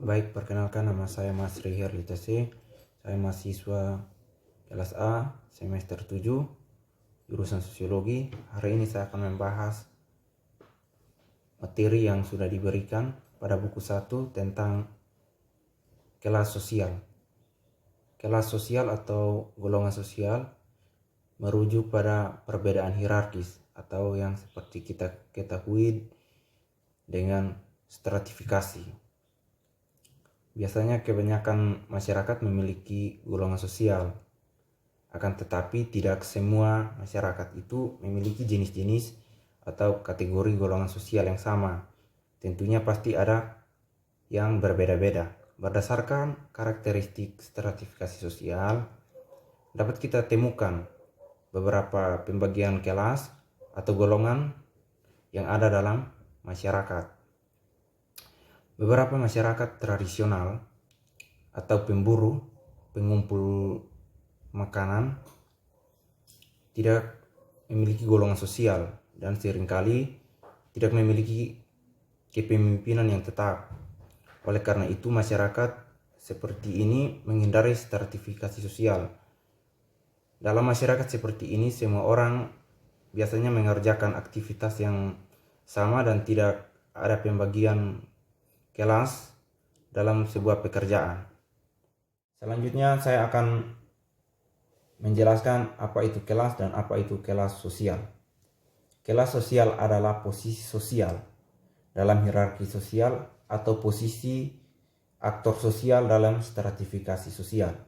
Baik, perkenalkan nama saya Mas Rihar Litase. Saya mahasiswa kelas A semester 7 jurusan Sosiologi. Hari ini saya akan membahas materi yang sudah diberikan pada buku 1 tentang kelas sosial. Kelas sosial atau golongan sosial merujuk pada perbedaan hierarkis atau yang seperti kita ketahui dengan stratifikasi. Biasanya kebanyakan masyarakat memiliki golongan sosial, akan tetapi tidak semua masyarakat itu memiliki jenis-jenis atau kategori golongan sosial yang sama. Tentunya pasti ada yang berbeda-beda. Berdasarkan karakteristik stratifikasi sosial, dapat kita temukan beberapa pembagian kelas atau golongan yang ada dalam masyarakat. Beberapa masyarakat tradisional atau pemburu, pengumpul makanan, tidak memiliki golongan sosial dan seringkali tidak memiliki kepemimpinan yang tetap. Oleh karena itu, masyarakat seperti ini menghindari stratifikasi sosial. Dalam masyarakat seperti ini, semua orang biasanya mengerjakan aktivitas yang sama dan tidak ada pembagian kelas dalam sebuah pekerjaan. Selanjutnya saya akan menjelaskan apa itu kelas dan apa itu kelas sosial. Kelas sosial adalah posisi sosial dalam hierarki sosial atau posisi aktor sosial dalam stratifikasi sosial.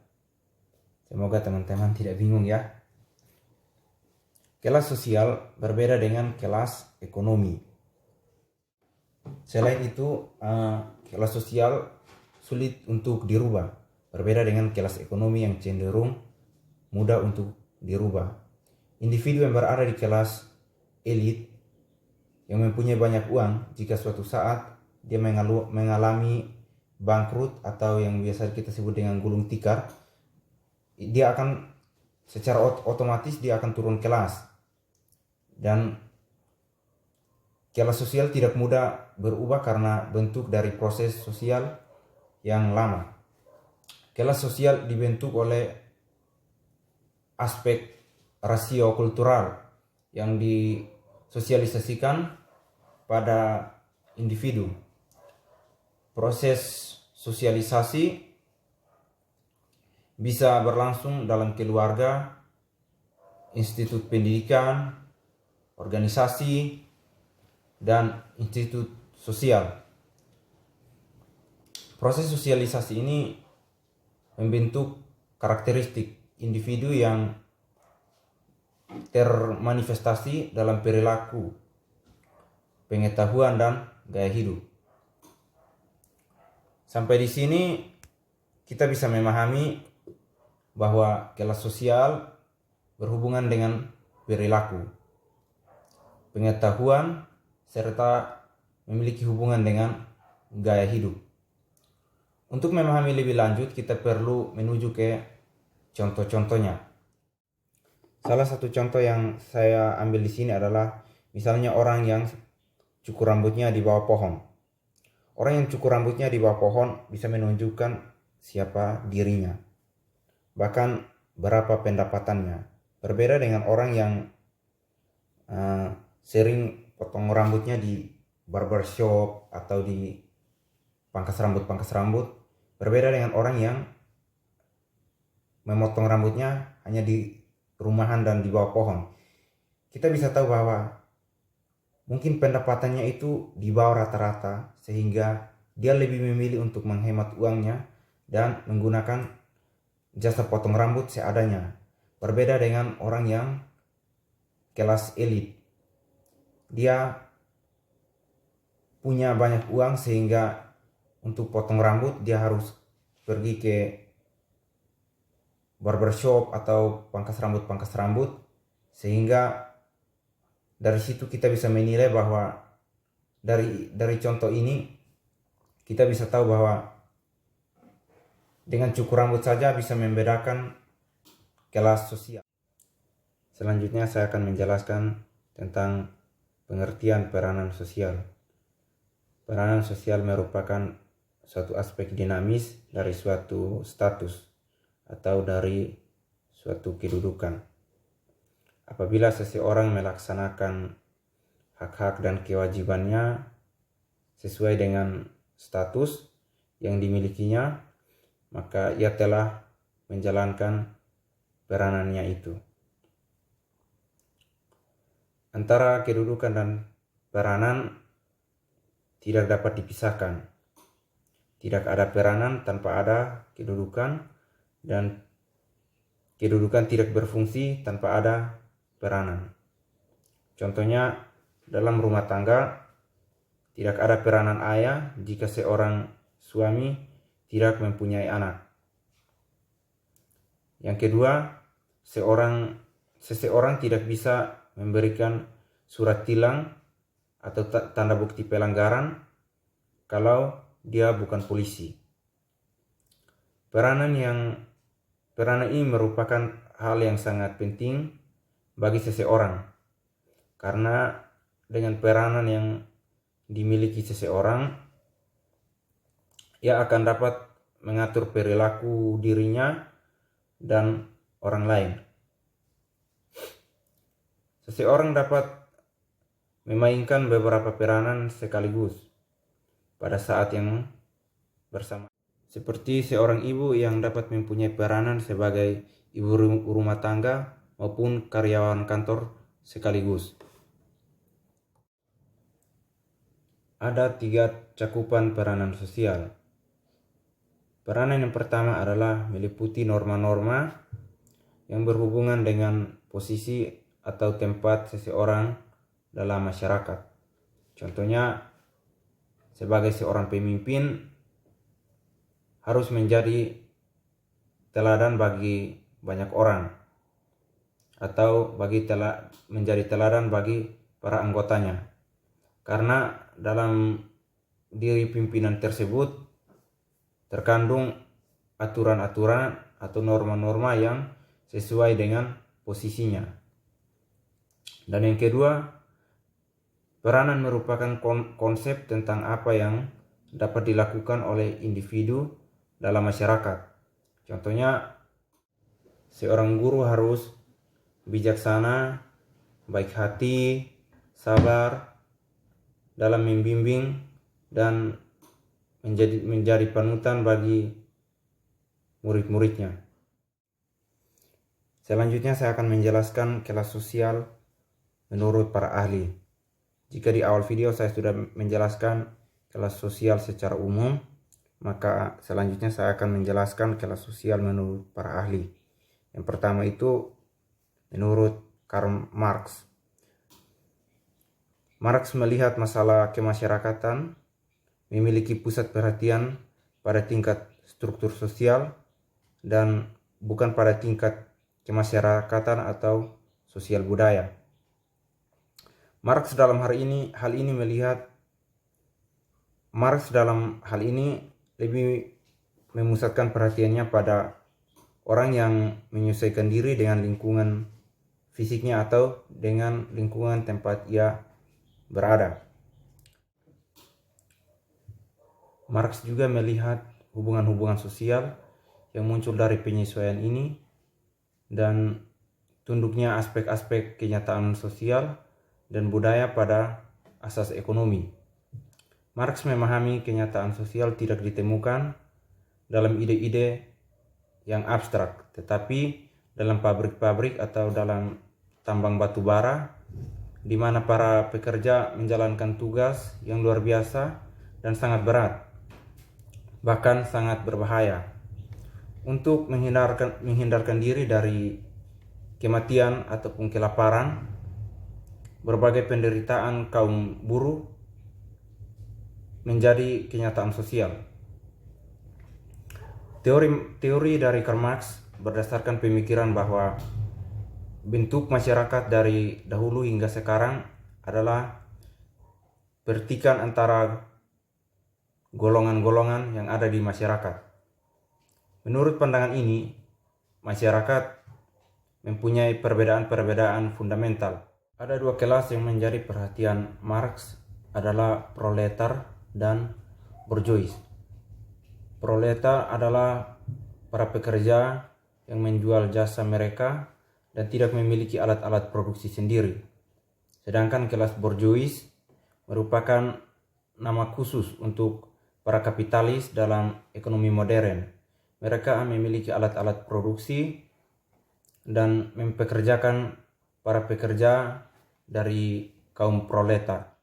Semoga teman-teman tidak bingung ya. Kelas sosial berbeda dengan kelas ekonomi. Selain itu, kelas sosial sulit untuk dirubah. Berbeda dengan kelas ekonomi yang cenderung mudah untuk dirubah. Individu yang berada di kelas elit yang mempunyai banyak uang, jika suatu saat dia mengalami bangkrut atau yang biasa kita sebut dengan gulung tikar, dia akan secara otomatis dia akan turun kelas. Dan kelas sosial tidak mudah berubah karena bentuk dari proses sosial yang lama. Kelas sosial dibentuk oleh aspek rasio kultural yang disosialisasikan pada individu. Proses sosialisasi bisa berlangsung dalam keluarga, institut pendidikan, organisasi, dan institut sosial. Proses sosialisasi ini membentuk karakteristik individu yang termanifestasi dalam perilaku, pengetahuan, dan gaya hidup. Sampai di sini kita bisa memahami bahwa kelas sosial berhubungan dengan perilaku, pengetahuan, serta memiliki hubungan dengan gaya hidup. Untuk memahami lebih lanjut, kita perlu menuju ke contoh-contohnya. Salah satu contoh yang saya ambil di sini adalah misalnya orang yang cukur rambutnya di bawah pohon. Orang yang cukur rambutnya di bawah pohon bisa menunjukkan siapa dirinya, bahkan berapa pendapatannya. Berbeda dengan orang yang sering potong rambutnya di barbershop atau di pangkas rambut. Berbeda dengan orang yang memotong rambutnya hanya di rumahan dan di bawah pohon. Kita bisa tahu bahwa mungkin pendapatannya itu di bawah rata-rata, sehingga dia lebih memilih untuk menghemat uangnya dan menggunakan jasa potong rambut seadanya. Berbeda dengan orang yang kelas elit. Dia punya banyak uang sehingga untuk potong rambut dia harus pergi ke barbershop atau pangkas rambut, sehingga dari situ kita bisa menilai bahwa dari contoh ini kita bisa tahu bahwa dengan cukur rambut saja bisa membedakan kelas sosial. Selanjutnya saya akan menjelaskan tentang pengertian peranan sosial. Peranan sosial merupakan suatu aspek dinamis dari suatu status atau dari suatu kedudukan. Apabila seseorang melaksanakan hak-hak dan kewajibannya sesuai dengan status yang dimilikinya, maka ia telah menjalankan peranannya itu. Antara kedudukan dan peranan tidak dapat dipisahkan. Tidak ada peranan tanpa ada kedudukan, dan kedudukan tidak berfungsi tanpa ada peranan. Contohnya, dalam rumah tangga tidak ada peranan ayah jika seorang suami tidak mempunyai anak. Yang kedua, seseorang tidak bisa memberikan surat tilang atau tanda bukti pelanggaran kalau dia bukan polisi. Peranan ini merupakan hal yang sangat penting bagi seseorang, karena dengan peranan yang dimiliki seseorang, ia akan dapat mengatur perilaku dirinya dan orang lain. Seseorang dapat memainkan beberapa peranan sekaligus pada saat yang bersama. Seperti seorang ibu yang dapat mempunyai peranan sebagai ibu rumah tangga maupun karyawan kantor sekaligus. Ada 3 cakupan peranan sosial. Peranan yang pertama adalah meliputi norma-norma yang berhubungan dengan posisi atau tempat seseorang dalam masyarakat. Contohnya, sebagai seorang pemimpin harus menjadi teladan bagi banyak orang, atau menjadi teladan bagi para anggotanya. Karena dalam diri pimpinan tersebut terkandung aturan-aturan atau norma-norma yang sesuai dengan posisinya. Dan yang kedua, peranan merupakan konsep tentang apa yang dapat dilakukan oleh individu dalam masyarakat. Contohnya, seorang guru harus bijaksana, baik hati, sabar dalam membimbing dan menjadi panutan bagi murid-muridnya. Selanjutnya saya akan menjelaskan kelas sosial menurut para ahli. Jika di awal video saya sudah menjelaskan kelas sosial secara umum, maka selanjutnya saya akan menjelaskan kelas sosial menurut para ahli. Yang pertama itu menurut Karl Marx. Marx melihat masalah kemasyarakatan memiliki pusat perhatian pada tingkat struktur sosial dan bukan pada tingkat kemasyarakatan atau sosial budaya. Marx dalam hal ini lebih memusatkan perhatiannya pada orang yang menyesuaikan diri dengan lingkungan fisiknya atau dengan lingkungan tempat ia berada. Marx juga melihat hubungan-hubungan sosial yang muncul dari penyesuaian ini dan tunduknya aspek-aspek kenyataan sosial dan budaya pada asas ekonomi. Marx memahami kenyataan sosial tidak ditemukan dalam ide-ide yang abstrak, tetapi dalam pabrik-pabrik atau dalam tambang batu bara, di mana para pekerja menjalankan tugas yang luar biasa dan sangat berat, bahkan sangat berbahaya. Untuk menghindarkan diri dari kematian ataupun kelaparan, berbagai penderitaan kaum buruh menjadi kenyataan sosial. Teori dari Karl Marx berdasarkan pemikiran bahwa bentuk masyarakat dari dahulu hingga sekarang adalah pertikan antara golongan-golongan yang ada di masyarakat. Menurut pandangan ini, masyarakat mempunyai perbedaan-perbedaan fundamental. Ada 2 kelas yang menjadi perhatian Marx adalah proletar dan bourgeois. Proletar adalah para pekerja yang menjual jasa mereka dan tidak memiliki alat-alat produksi sendiri. Sedangkan kelas borjuis merupakan nama khusus untuk para kapitalis dalam ekonomi modern. Mereka memiliki alat-alat produksi dan mempekerjakan para pekerja dari kaum proletar.